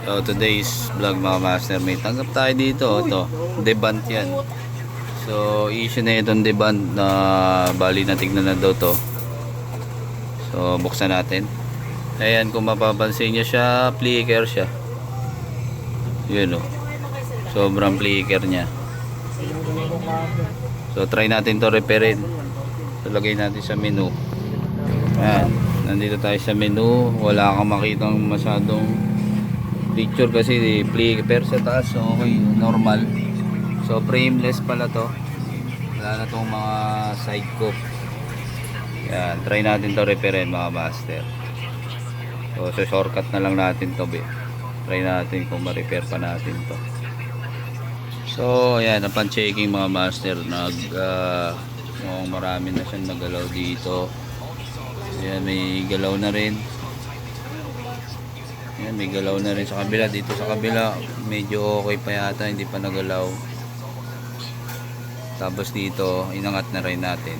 So today's vlog mga master, may tanggap tayo dito. Ito, deband yan. So issue na itong deband na bali na tignan na daw to. So buksan natin. Ayan, kung mapapansin nyo siya, flicker siya. Yun o. Sobrang flicker nya. So try natin to repairin. So lagay natin sa menu. Ayan, nandito tayo sa menu. Wala kang makitang masyadong picture kasi flicker sa taas. So okay, normal. So frameless pala to. Wala na tong mga side scope. Yan, try natin to repairin mga master. So shortcut na lang natin to. Try natin kung ma-repair pa natin to. So ayan, upon checking mga master, marami na siyang nagalaw dito. Ayan, may galaw na rin. Ayan, may galaw na rin sa kabila. Dito sa kabila medyo okay pa yata, hindi pa nagalaw. Tapos dito inangat na rin natin.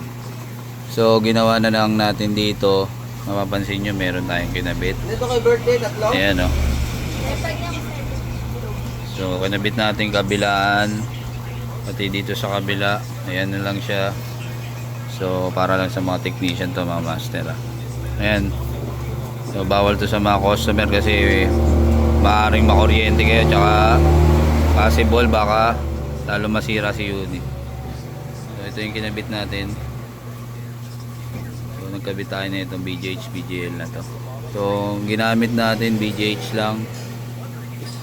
So ginawa na lang natin dito. Mapapansin nyo meron tayong kinabit. Dito kay birthday, tatlo? Ayan o. So kinabit natin kabilaan. Pati dito sa kabila. Ayan na lang siya. So para lang sa mga technician to mga master. Ayan. So bawal to sa mga customer kasi maaaring makuryente kayo, tsaka possible baka lalo masira si unit. So ito yung kinabit natin. So nagkabit tayo na itong BGH BGL na to. So ginamit natin BGH lang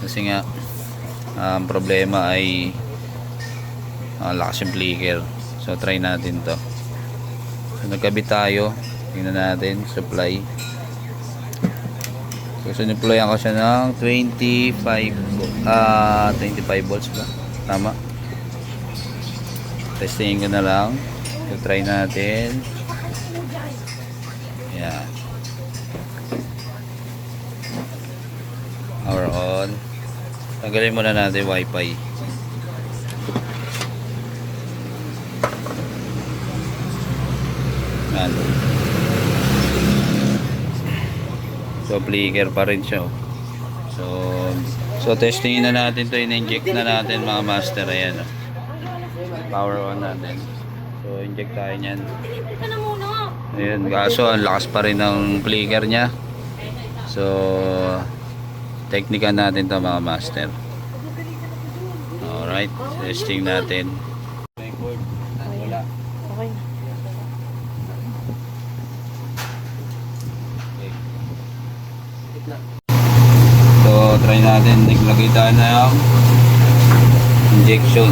kasi nga ang problema ay lakas yung flicker. So try natin to. So nagkabit tayo, tingnan natin supply. So siniployan ko siya ng 25 volts ba? Tama. Testingin ko na lang. So try natin. Yan. Power on. Tanggalin muna natin wifi. Yan. So flicker pa rin siya. So testingin na natin to, in-inject na natin mga master. Ayan o. Power on natin. So inject tayo niyan. Ayan, kaso ang lakas pa rin ng flicker nya. So teknika natin to mga master. Alright, testing natin. Wala. Okay. So try natin, naglagay tayo na yung injection.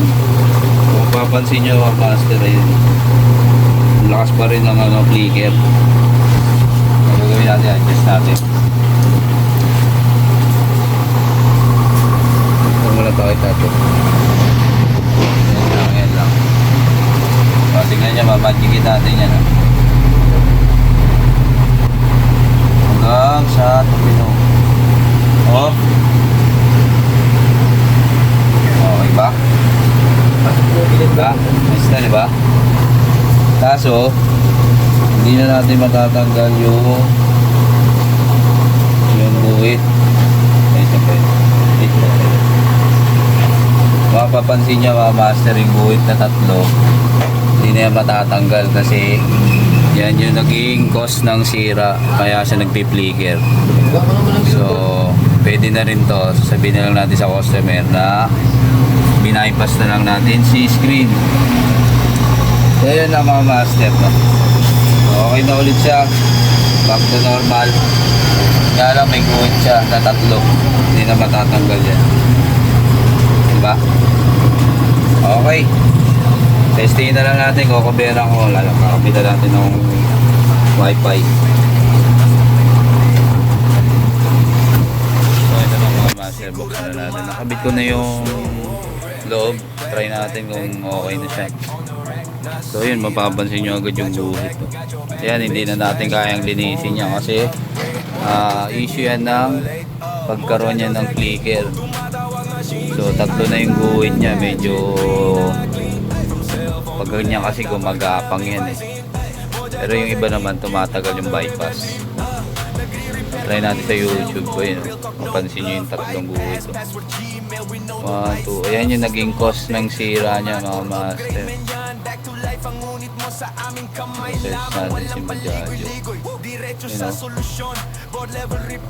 Kung papansin nyo mga master, ayun, lakas pa rin ng flicker. So gagawin natin, adjust natin. So wala pa kita ito. Yan lang. So tingnan nyo, mamagigit natin yan. Hanggang sa tumino. Oh. Okay ba? Diba? Nice na, diba? Kaso, hindi na natin matatanggal yung buhit. Mapapansin nyo mga master, yung buhit na tatlo, hindi na yan matatanggal kasi yan yung naging cause ng sira, kaya siya nagpi-flicker. So pwede na rin to, sasabihin na lang natin sa customer na binipass na lang natin si screen. So yun lang mga master, no? Okay na ulit siya, back to normal. Kaya lang may guhit siya na tatlo, hindi na matatanggal yan, diba? Okay, testingin na lang natin, kukuberan ko, kakabita natin ng wifi. So ito na mga master, buksan na natin. Nakabit ko na yung loob, try natin kung okay na siya. So yun, mapapansin nyo agad yung buhit. Yan, hindi na natin kayang linisin niya kasi issue yan ng pagkaroon niya ng flicker. So tatlo na yung guhit niya, medyo pag ganyan kasi gumagapang yan eh. Pero yung iba naman tumatagal yung bypass. Try natin sa YouTube ko yun. pansin nyo yung tatlong guhit. 1, 2. Ayan yung naging cause ng sira niya mga master. Search natin si Mojajo.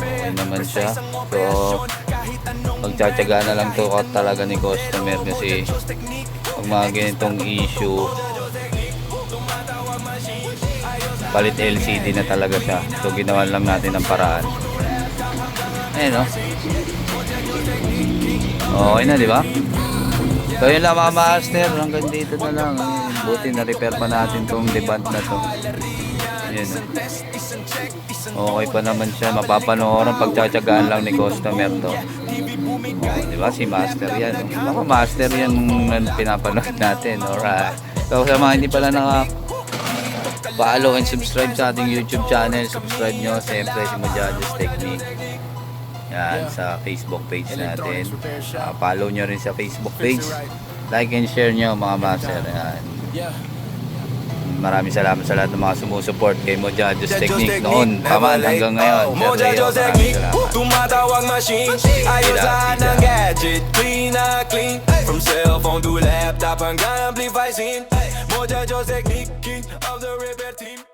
Okay naman siya. So, magtsatsaga na lang to talaga ni customer kasi pag mga ganitong issue, palit LCD na talaga siya. So, ginawa lang natin ang paraan. Ayan, no? Okay na, di ba? So yun lang mga master, hanggang dito na lang. Buti na-repair pa natin tong deband na to. Ayan. Okay pa naman siya, mapapanooran pagtsatsagaan lang ni customer to. Di ba si master yan? Baka master yan nung pinapanood natin. Alright. So sa mga hindi pala follow and subscribe sa ating YouTube channel, subscribe nyo siyempre si Mojajo's Technique. Yan, sa Facebook page natin. Follow nyo rin sa Facebook page. Like and share nyo mga master. Yan. Maraming salamat sa lahat ng mga sumusuport kay Mojajo's Technique noon pa man hanggang ngayon. Mojajo's Technique, tumatawag machine. Ayos lahat ng gadget, clean na clean. From cellphone to laptop hanggang amplify scene. Mojajo's Technique, king of the repair team.